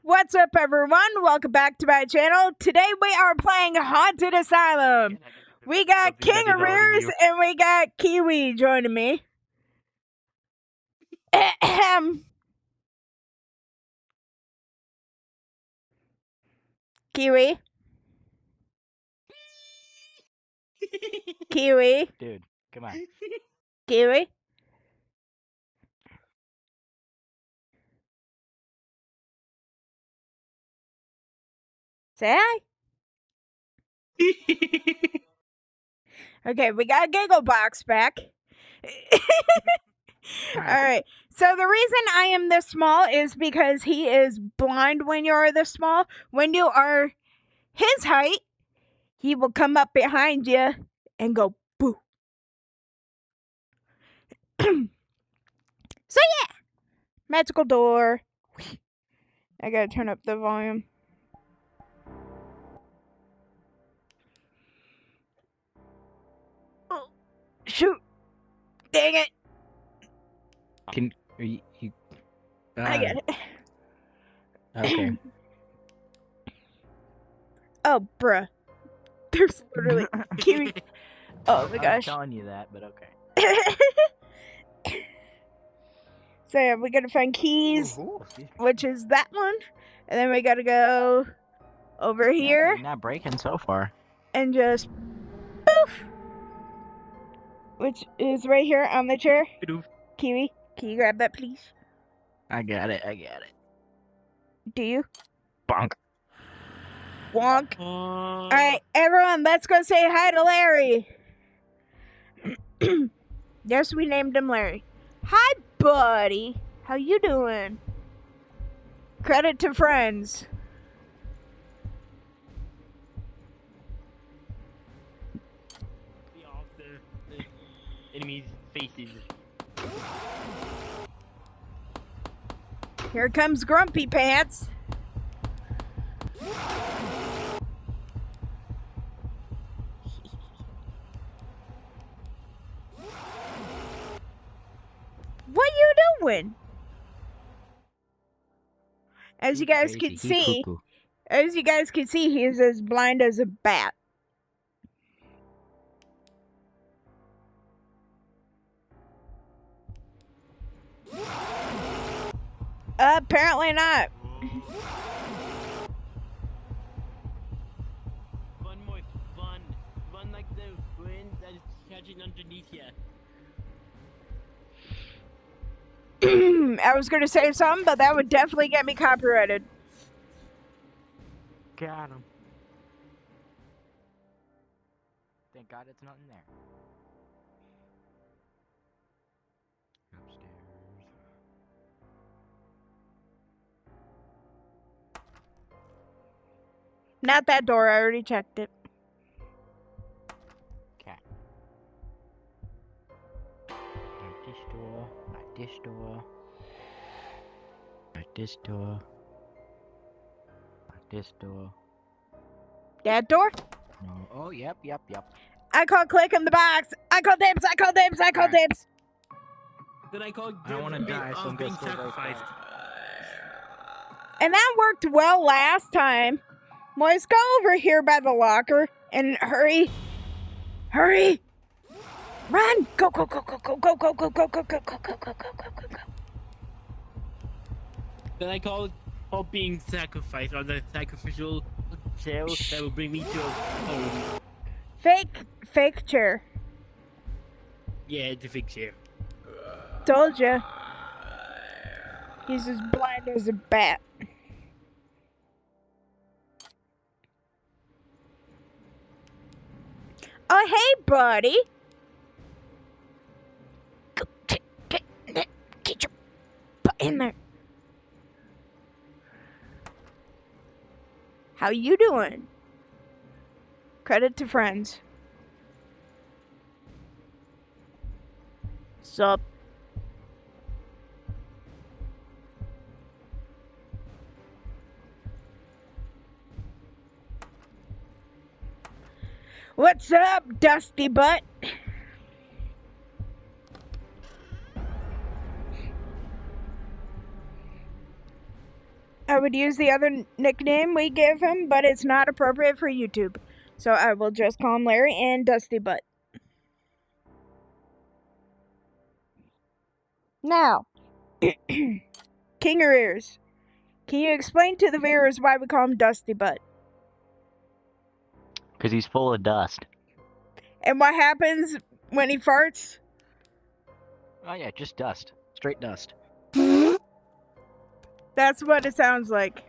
What's up, everyone? Welcome back to my channel. Today we are playing Haunted Asylum. We got kangaroos and we got kiwi joining me. Ahem. Kiwi. Kiwi. Dude, come on. Kiwi. Say hi. Okay, we got a giggle box back. Alright, so the reason I am this small is because he is blind when you are this small. When you are his height, he will come up behind you and go boo. So yeah, magical door. I gotta turn up the volume. Oh, shoot! Dang it! Are you I get it. Okay. Oh, bruh. There's literally kiwi. Oh my I'm gosh. telling you that, but okay. So yeah, we gotta find keys, Ooh, which is that one, and then we gotta go over here you're not breaking so far. and just poof, which is right here on the chair. Kiwi, can you grab that, please? I got it. Do you? Bonk. Wonk. Alright, everyone, let's go say hi to Larry. Yes, we named him Larry. Hi, buddy. How you doing? Credit to friends. Be off the enemy's faces. Here comes Grumpy Pants. What you doing? As you guys can see, he is as blind as a bat. Apparently not. Run more, run like the wind that is catching underneath you. I was gonna say something, but that would definitely get me copyrighted. Got him. Thank God it's not in there. Upstairs. Not that door, I already checked it. Okay. Not this door. Not this door. Not this door. Not this door. That door? No. Oh, yep. I call click in the box. I call dibs. Then I call I don't wanna die, so I'm being gonna stay right sacrificed. And that worked well last time. Boys, go over here by the locker and hurry. Hurry. Run. Go. Then I call being sacrificed on the sacrificial shell that will bring me to home. Fake chair. Yeah, it's a fake chair. Told ya. He's as blind as a bat. Oh, hey, buddy. Go, get your butt in there. How you doing? Credit to friends. Sup? What's up, dusty butt? I would use the other nickname we give him, but it's not appropriate for YouTube. So I will just call him Larry and Dusty Butt. Now, King Ears, can you explain to the viewers why we call him Dusty Butt? Because he's full of dust. And what happens when he farts? Oh yeah, just dust. Straight dust. That's what it sounds like.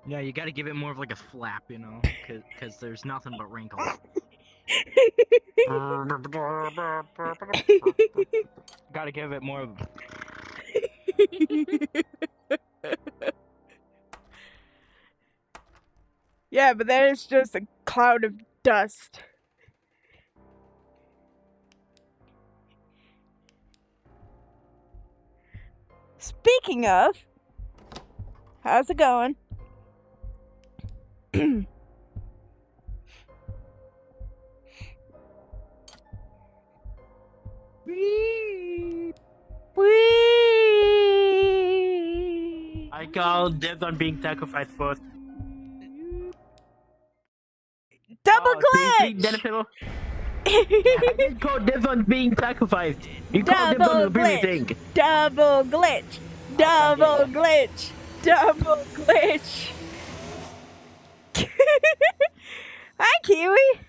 Yeah, you gotta give it more of like a flap, you know? Because there's nothing but wrinkles. Gotta give it more of... Yeah, but that is just a cloud of dust. Speaking of, how's it going? Whee! I call dibs on being sacrificed first. Double Seriously, glitch! Dennis? I didn't call dibs on being sacrificed. You called dibs on Double the previous glitch! thing. Double glitch! Double glitch! Double glitch! Hi, Kiwi!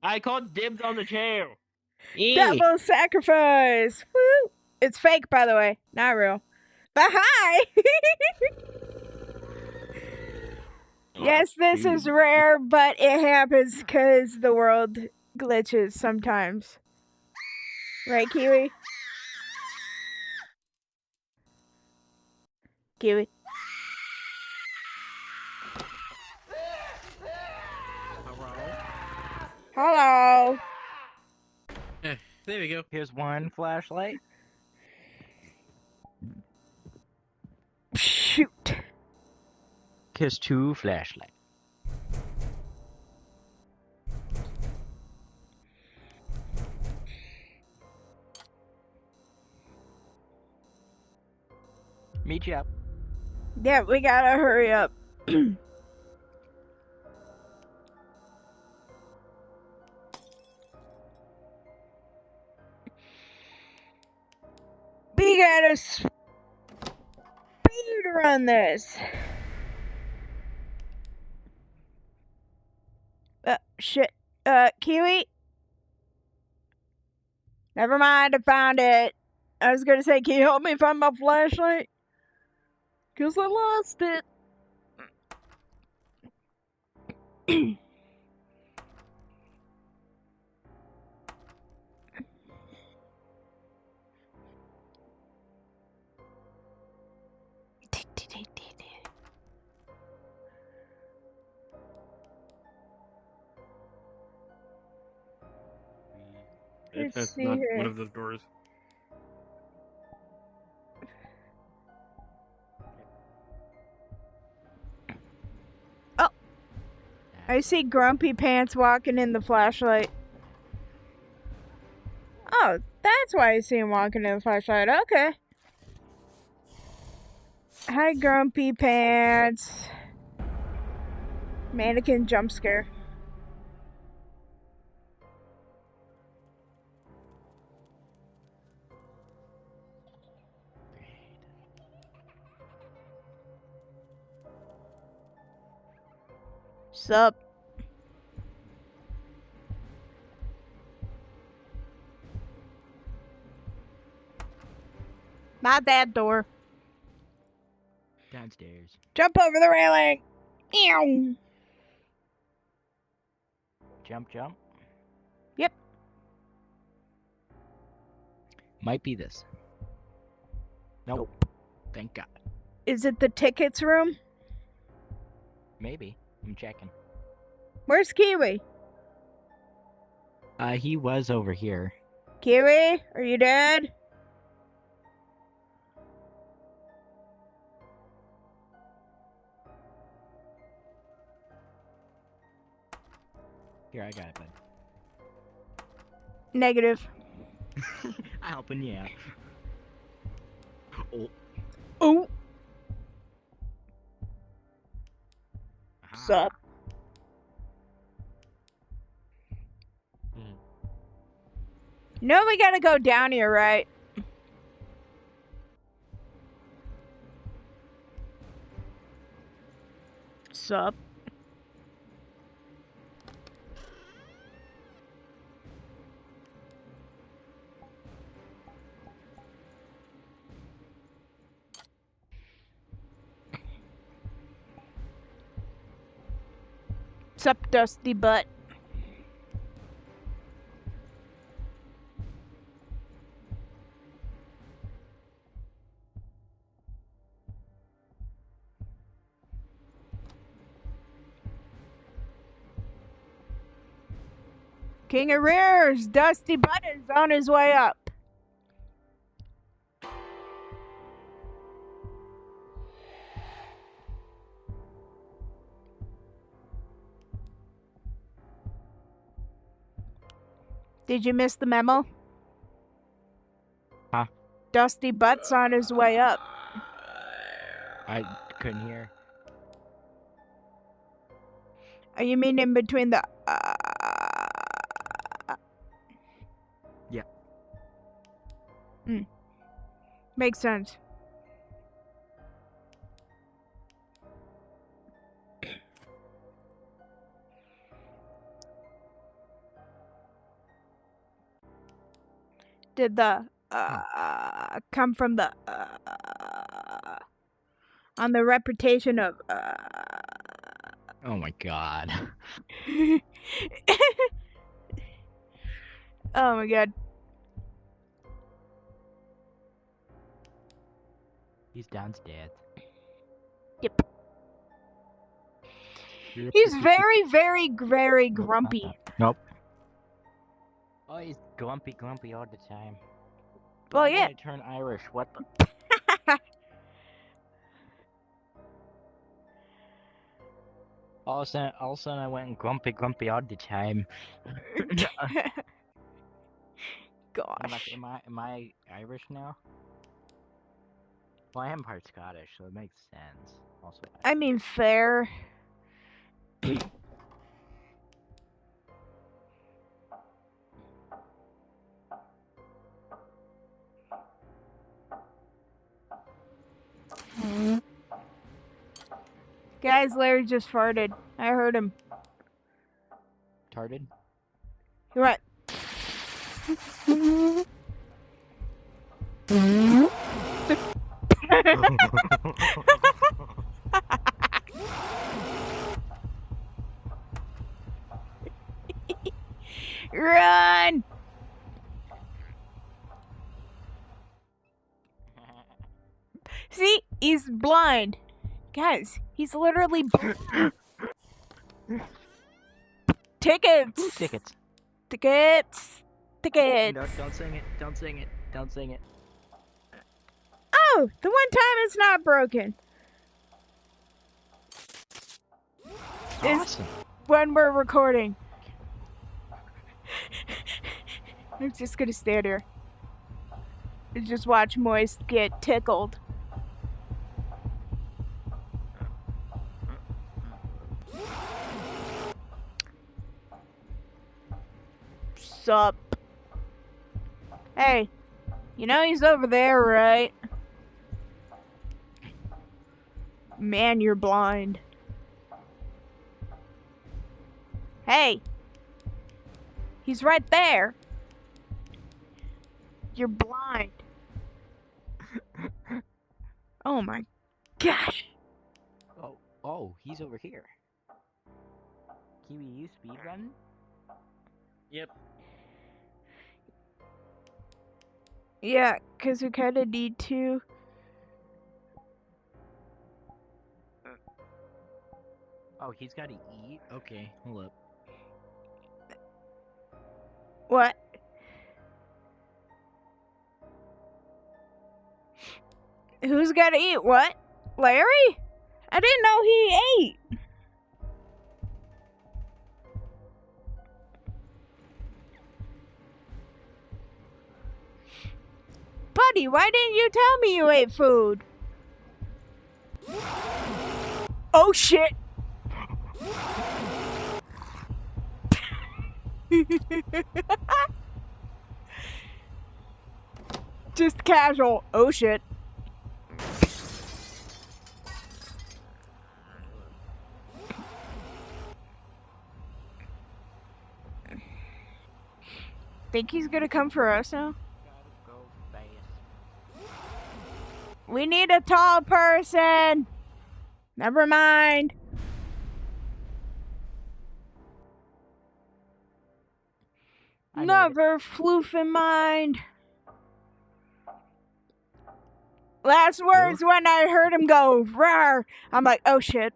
I called dibs on the chair. Double sacrifice! Woo! It's fake, by the way, not real. But hi! Yes, this is rare, but it happens because the world glitches sometimes. Right, Kiwi? Kiwi. Hello. There we go. Here's one flashlight. Shoot. Here's two flashlights. Meet you up. Yeah, we gotta hurry up. We gotta speed run this. Shit. Kiwi? Never mind, I found it. I was gonna say, can you help me find my flashlight? Cause I lost it. Let's That's see not here. one of those doors. I see Grumpy Pants walking in the flashlight. Oh, that's why I see him walking in the flashlight. Okay. Hi, Grumpy Pants. Mannequin jump scare. Sup? Not that door. Downstairs. Jump over the railing. Ew. Jump, jump. Yep. Might be this. Nope. Thank God. Is it the tickets room? Maybe. I'm checking. Where's Kiwi? He was over here. Kiwi, are you dead? Here, I got it, bud. Negative. Helping you out. Oh. Oh, Aha. sup? Hmm. No, we gotta go down here, right? Sup? Sup, dusty butt? King of Rears, Dusty Butt is on his way up. Did you miss the memo? Huh? Dusty Butt's on his way up. I couldn't hear. You mean in between the... Yeah. Makes sense. Did the come from the on the reputation of Oh my god. Oh my god. He's downstairs. Yep. He's very, very, very grumpy. Nope. Oh, he's grumpy all the time. Well, Why yeah. did I turn Irish? What the? All of a sudden I went grumpy all the time. Gosh. Am I Irish now? Well, I am part Scottish, so it makes sense. Also, I mean, fair. Guys, Larry just farted. I heard him. Tarded? What? Run! See, he's blind. Guys, he's literally tickets. Tickets. Tickets. Tickets. No, don't sing it. Don't sing it. Don't sing it. Oh, the one time it's not broken is Awesome. when we're recording. I'm just gonna stand here and just watch Moist get tickled. Sup? Hey, you know he's over there, right? Man, you're blind. Hey, he's right there. You're blind. Oh my gosh. Oh, he's over here. Kiwi, you speed run? Yep. Yeah, because we kind of need to. Oh, he's got to eat? Okay, hold up. What? Who's got to eat what? Larry? I didn't know he ate. Cody, why didn't you tell me you ate food? Oh shit. Just casual. Oh shit. Think he's gonna come for us now? Gotta go fast. We need a tall person. Never mind. I made it. Never floofing mind. Last words when I heard him go, rawr. I'm like, oh shit.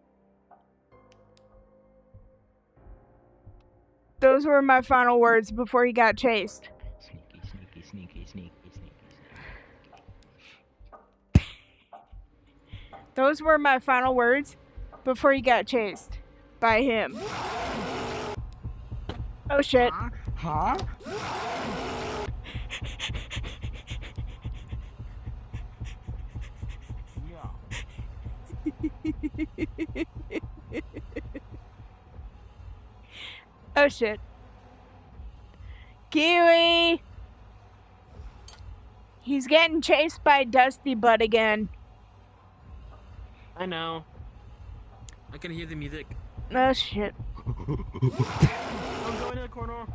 Those were my final words before he got chased. Sneaky, sneaky, sneaky, sneaky, sneaky, Those were my final words before he got chased by him. Oh shit. Huh? Oh shit. Kiwi! He's getting chased by Dusty Butt again. I know. I can hear the music. Oh shit. I'm going to the corner.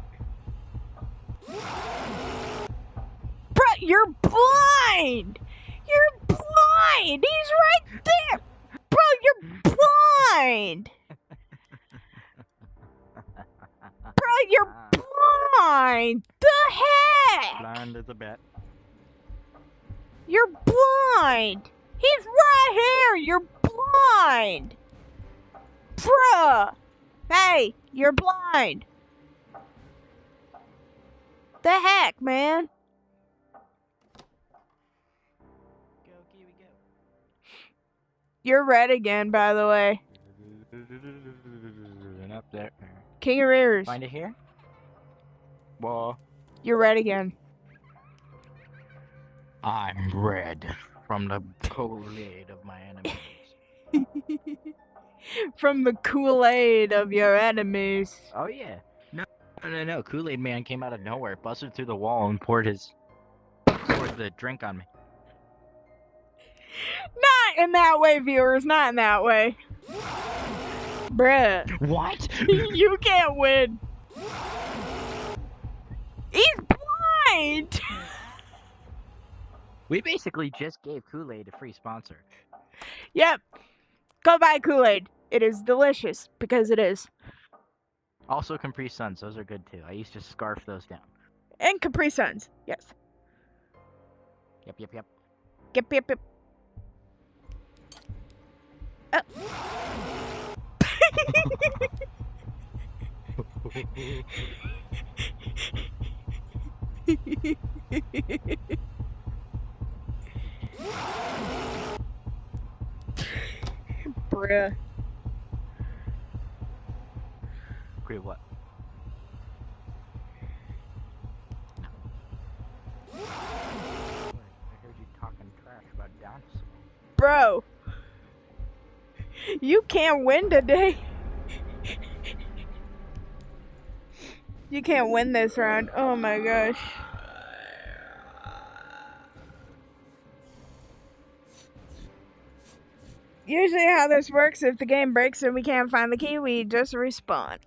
Bro, you're blind! You're blind! He's right there! Bro, you're blind! Bro, you're blind! The heck? Blind as a bat. You're blind! He's right here! You're blind! Bruh! Hey, you're blind! The heck, man? Go, Kiwi, go. You're red again, by the way. And up there. King of Rears. Find it here? Well, You're red again. I'm red from the Kool-Aid of my enemies. From the Kool-Aid of your enemies. Oh yeah. No. Kool-Aid man came out of nowhere, busted through the wall, and poured the drink on me. Not in that way, viewers. Not in that way. Bruh. What? You can't win. He's blind. We basically just gave Kool-Aid a free sponsor. Yep. Go buy Kool-Aid. It is delicious because it is. Also Capri Suns, those are good too. I used to scarf those down. And Capri Suns. Yes. Yep. Yep. Bruh. Wait, what? No. I heard you talking trash about dinosaurs. Bro. You can't win today. You can't win this round. Oh my gosh. Usually how this works, if the game breaks and we can't find the key, we just respawn.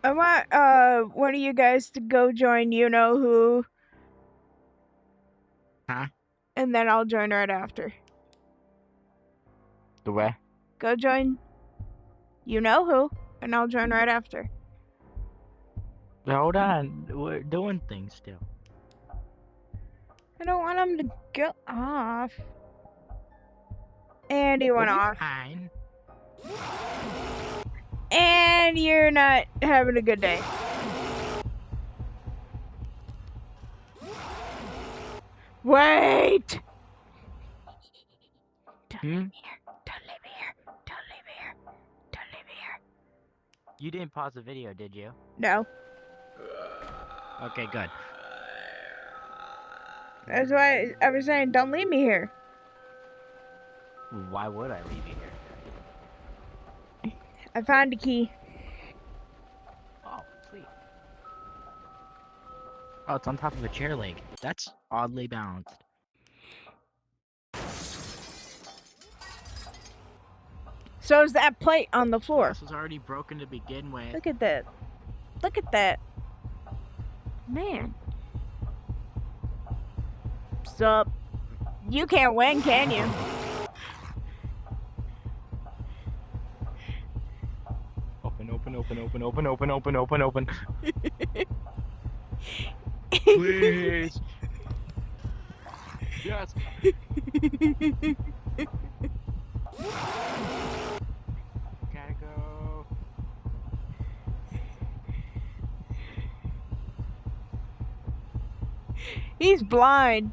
I want one of you guys to go join you know who. Huh? And then I'll join right after. The way? Go join you know who, and I'll join right after. Hold on, we're doing things still. I don't want him to go off. And he went off. Fine. And you're not having a good day. Wait! Don't Hmm? leave me here. Don't leave me here. Don't leave me here. Don't leave me here. You didn't pause the video, did you? No. Okay, good. That's why I was saying, don't leave me here. Why would I leave you here? I found a key. Oh, sweet. Oh, it's on top of a chair leg. That's oddly balanced. So is that plate on the floor. This was already broken to begin with. Look at that. Look at that. Man. Sup? You can't win, can you? Open. Please. Yes. Gotta go. He's blind.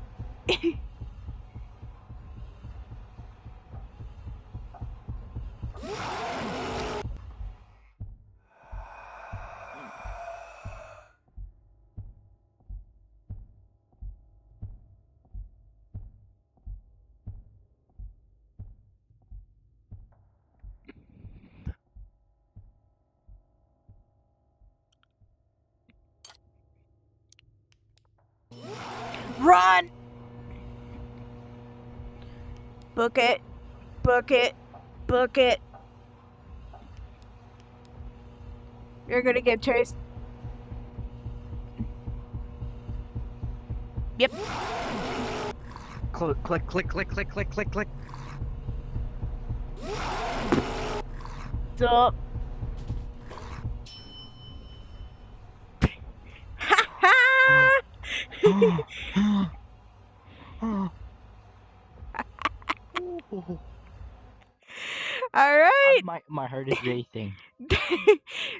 Run! Book it. Book it. Book it. You're gonna get chased. Yep. Click. Stop. All right. My heart is racing.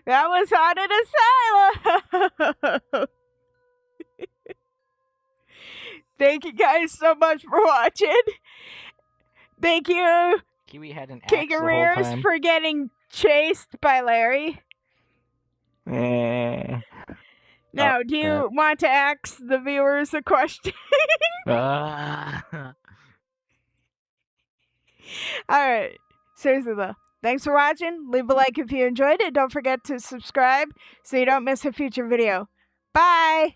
That was Haunted Asylum. Thank you guys so much for watching. Thank you, Kiwi had an axe the whole Kangaroos, time. for getting chased by Larry. Now, do you want to ask the viewers a question? Ah. Alright. Seriously though. Thanks for watching. Leave a like if you enjoyed it. Don't forget to subscribe so you don't miss a future video. Bye!